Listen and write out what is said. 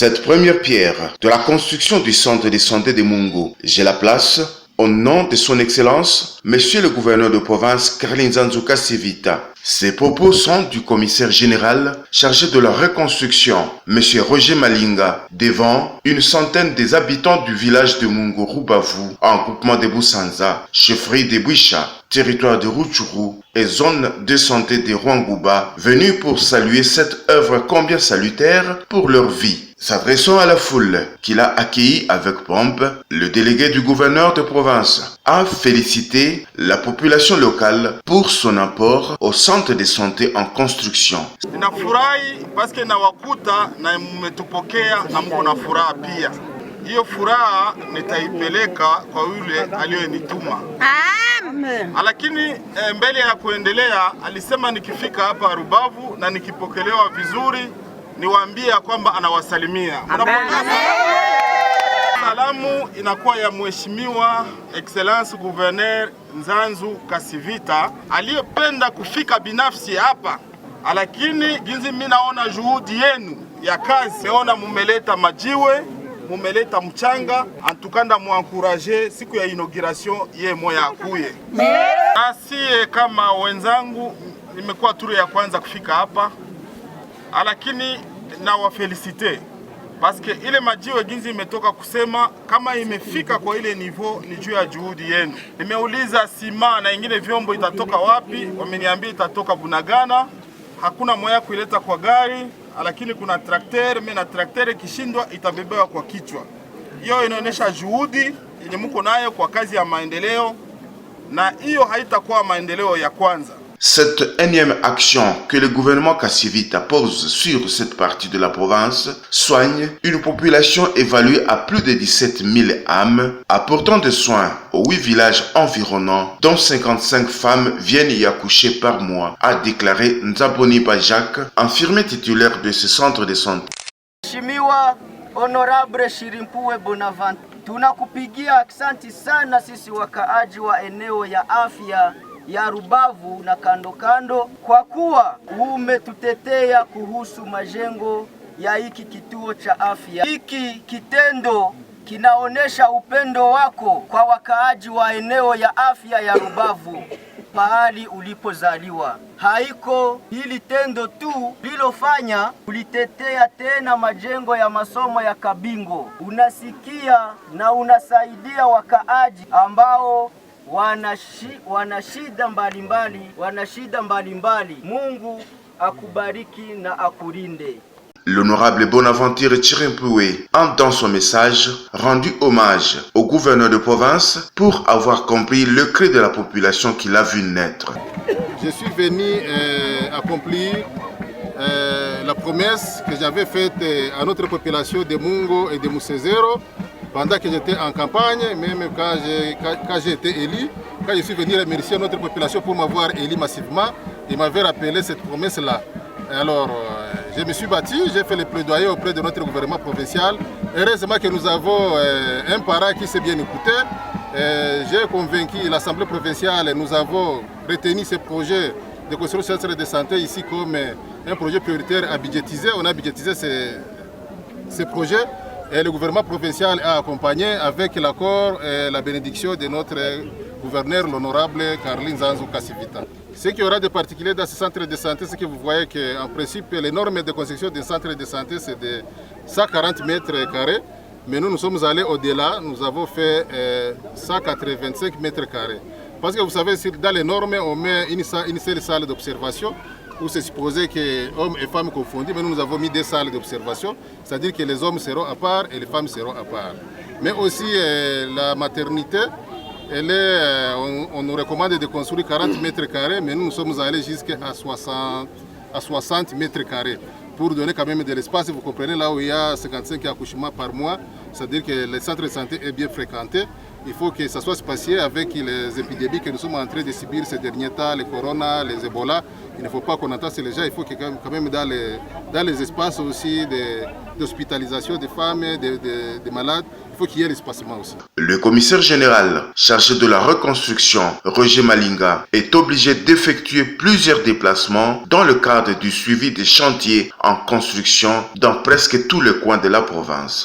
Cette première pierre de la construction du centre de santé de Mungu, je la place au nom de son Excellence, Monsieur le gouverneur de province Karli Nzanzu Kasivita. Ces propos sont du commissaire général chargé de la reconstruction, Monsieur Roger Malinga, devant une centaine des habitants du village de Mungu Rubavu, en groupement de Busanza, chefferie de Bwisha, territoire de Rutshuru et zone de santé de Rwanguba, venus pour saluer cette œuvre combien salutaire pour leur vie. S'adressant à la foule qu'il a accueillie avec pompe, le délégué du gouverneur de province a félicité la population locale pour son apport au centre de santé en construction. Ninafurahi paske nawakuta na mmetupokea na mko na furaha pia. Hiyo furaha nitaipeleka kwa yule aliyonituma. Lakini mbele ya kuendelea alisema nikifika hapa Rubavu na nikipokelewa vizuri niwaambie kwamba anawasalimia. Salamu inakuwa ya Mheshimiwa Excellence Gouverneur Nzanzu Kasivita aliyependa kufika binafsi hapa, lakini jinsi mimi naona juhudi yenu ya kazi, meona mumeleta majiwe, mumeleta mchanga, antukanda muankuraje siku ya inauguration ye moya akuye. Asiye kama wenzangu nimekuwa turu ya kwanza kufika hapa, lakini na wafelicite paske ile majiwe ginzi imetoka kusema kama imefika kwa ile niveau ni juu ya juhudi yenu. Nimeuliza sima na ingine vyombo itatoka wapi, wameniambia itatoka Bunagana. Hakuna moya kuileta kwa gari, lakini kuna trakter, na trakter kishindwa itabebewa kwa kichwa. Hiyo inaonyesha juhudi yenye mko nayo kwa kazi ya maendeleo, na hiyo haitakuwa maendeleo ya kwanza. Cette énième action que le gouvernement Kasivita pose sur cette partie de la province soigne une population évaluée à plus de 17 000 âmes, apportant des soins aux 8 villages environnants, dont 55 femmes viennent y accoucher par mois, a déclaré Nzaboniba Jacques, infirmier titulaire de ce centre de santé. Mheshimiwa Honorable Shirimpue Bonaventure, tunakupigia aksanti sana sisi wakaaji wa eneo ya afya ya Rubavu na kando kando, kwa kuwa umetutetea kuhusu majengo ya hiki kituo cha afya. Hiki kitendo kinaonesha upendo wako kwa wakaaji wa eneo ya afya ya Rubavu mahali ulipozaliwa. Haiko hili tendo tu lilofanya ulitetea tena majengo ya masomo ya Kabingo. Unasikia na unasaidia wakaaji ambao wana shida mbalimbali. Mungu akubariki na akulinde. L'honorable Bonaventure Chirimpoué a dans son message rendu hommage au gouverneur de province pour avoir compris le cri de la population qu'il a vu naître. Je suis venu accomplir la promesse que j'avais faite à notre population de Mungu et de Musezero pendant que j'étais en campagne, même quand j'ai été élu. Quand je suis venu remercier notre population pour m'avoir élu massivement, il m'avait rappelé cette promesse-là. Alors, je me suis battu, j'ai fait le plaidoyer auprès de notre gouvernement provincial. Heureusement que nous avons un parent qui s'est bien écouté. J'ai convaincu l'Assemblée provinciale, nous avons retenu ce projet de construction de centre de santé ici comme un projet prioritaire à budgétiser. On a budgétisé ce projet et le gouvernement provincial a accompagné avec l'accord et la bénédiction de notre gouverneur, l'honorable Karli Nzanzu Kasivita. Ce qui aura de particulier dans ce centre de santé, c'est que vous voyez qu'en principe, les normes de construction d'un centre de santé, c'est de 140 mètres carrés. Mais nous sommes allés au-delà, nous avons fait 185 mètres carrés. Parce que vous savez, dans les normes, on met une seule salle d'observation où c'est supposé que hommes et femmes confondus, mais nous avons mis 2 salles d'observation, c'est-à-dire que les hommes seront à part et les femmes seront à part. Mais aussi la maternité, on nous recommande de construire 40 mètres carrés, mais nous sommes allés jusqu'à 60 mètres carrés pour donner quand même de l'espace. Vous comprenez, là où il y a 55 accouchements par mois, c'est-à-dire que le centre de santé est bien fréquenté. il faut que ça soit spatié avec les épidémies que nous sommes en train de subir ces derniers temps, les corona, les Ebola. Il ne faut pas qu'on entasse les gens, il faut que quand même dans les espaces aussi d'hospitalisation des femmes, des malades, il faut qu'il y ait l'espacement aussi. Le commissaire général chargé de la reconstruction, Roger Malinga, est obligé d'effectuer plusieurs déplacements dans le cadre du suivi des chantiers en construction dans presque tous les coins de la province.